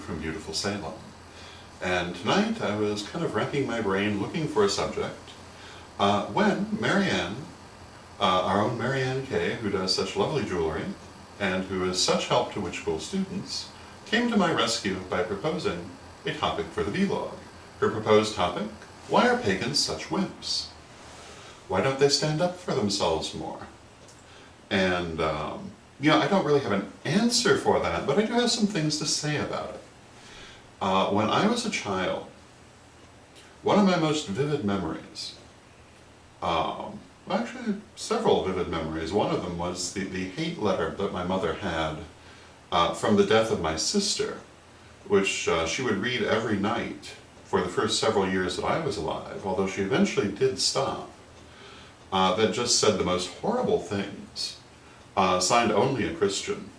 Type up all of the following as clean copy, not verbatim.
from beautiful Salem. And tonight I was kind of racking my brain looking for a subject when Marianne, our own Marianne Kay, who does such lovely jewelry and who is such help to witch school students, came to my rescue by proposing a topic for the vlog. Her proposed topic: why are pagans such wimps? Why don't they stand up for themselves more? And, I don't really have an answer for that, but I do have some things to say about it. When I was a child, one of my most vivid memories, actually several vivid memories, one of them was the hate letter that my mother had from the death of my sister, which she would read every night for the first several years that I was alive, although she eventually did stop, that just said the most horrible things, signed only a Christian.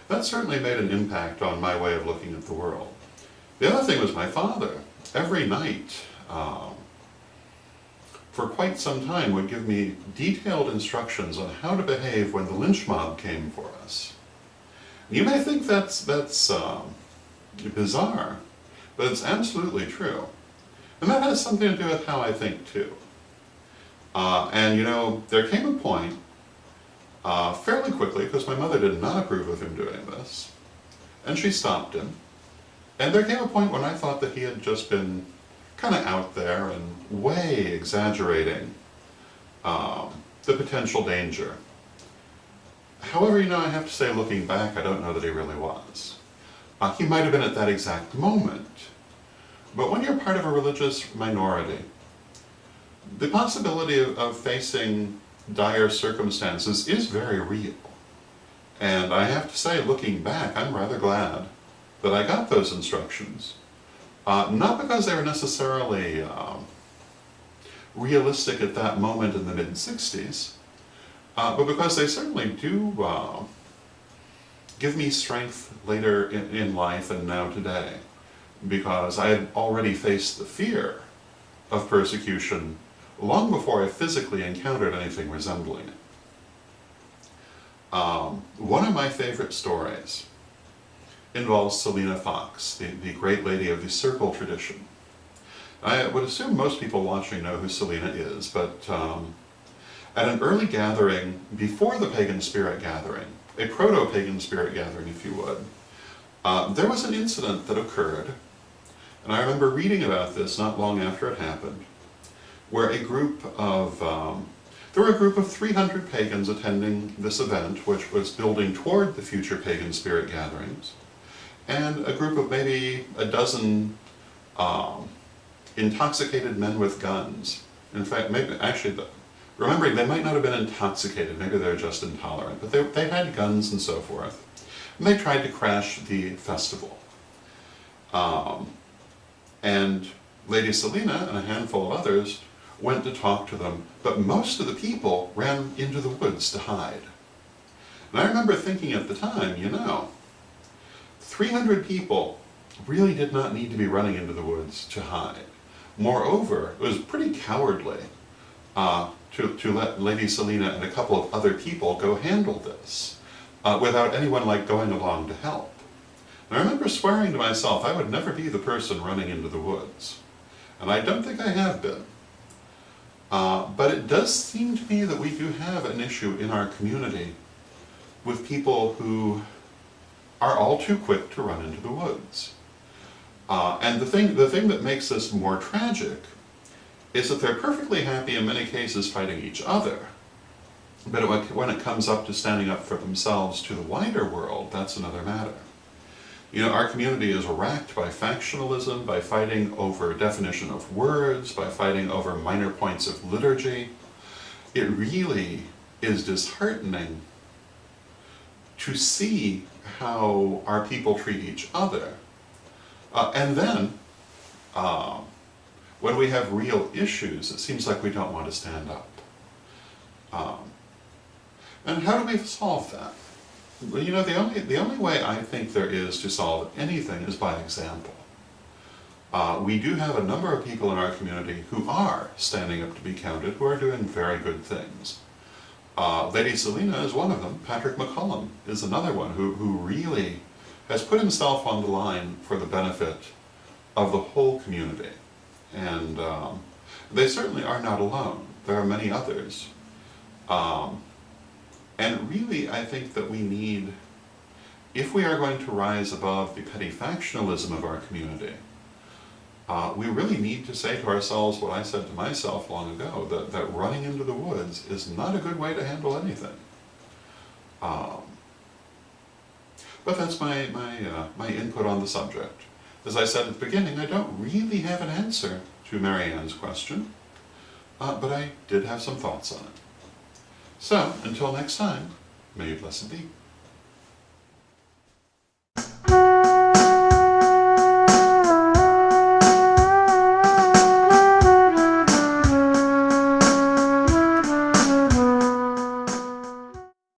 That certainly made an impact on my way of looking at the world. The other thing was my father, every night, for quite some time, would give me detailed instructions on how to behave when the lynch mob came for us. You may think that's bizarre, but it's absolutely true. And that has something to do with how I think too. There came a point, fairly quickly, because my mother did not approve of him doing this, and she stopped him. And there came a point when I thought that he had just been kind of out there and way exaggerating the potential danger. However, I have to say, looking back, I don't know that he really was. He might have been at that exact moment. But when you're part of a religious minority, the possibility of facing dire circumstances is very real. And I have to say, looking back, I'm rather glad that I got those instructions. Not because they were necessarily realistic at that moment in the mid-60s, but because they certainly do give me strength later in life and now today, because I had already faced the fear of persecution long before I physically encountered anything resembling it. One of my favorite stories involves Selena Fox, the great lady of the circle tradition. I would assume most people watching know who Selena is, but at an early gathering before the pagan spirit gathering, a proto-pagan spirit gathering if you would, there was an incident that occurred, and I remember reading about this not long after it happened, where there were a group of 300 pagans attending this event, which was building toward the future pagan spirit gatherings, and a group of maybe a dozen intoxicated men with guns. In fact, remembering they might not have been intoxicated, maybe they were just intolerant, but they had guns and so forth. And they tried to crash the festival. And Lady Selena and a handful of others went to talk to them, but most of the people ran into the woods to hide. And I remember thinking at the time, 300 people really did not need to be running into the woods to hide. Moreover, it was pretty cowardly to let Lady Selena and a couple of other people go handle this without anyone going along to help. And I remember swearing to myself I would never be the person running into the woods. And I don't think I have been. But it does seem to me that we do have an issue in our community with people who are all too quick to run into the woods. And the thing that makes this more tragic is that they're perfectly happy in many cases fighting each other. But when it comes up to standing up for themselves to the wider world, that's another matter. Our community is racked by factionalism, by fighting over definition of words, by fighting over minor points of liturgy. It really is disheartening to see how our people treat each other. And then, when we have real issues, it seems like we don't want to stand up. And how do we solve that? Well, the only way I think there is to solve anything is by example. We do have a number of people in our community who are standing up to be counted, who are doing very good things. Lady Selena is one of them. Patrick McCullum is another one who really has put himself on the line for the benefit of the whole community. And they certainly are not alone. There are many others. And really, I think that we need, if we are going to rise above the petty factionalism of our community, we really need to say to ourselves what I said to myself long ago, that running into the woods is not a good way to handle anything. But that's my input on the subject. As I said at the beginning, I don't really have an answer to Marianne's question, but I did have some thoughts on it. So, until next time, may you blessed be.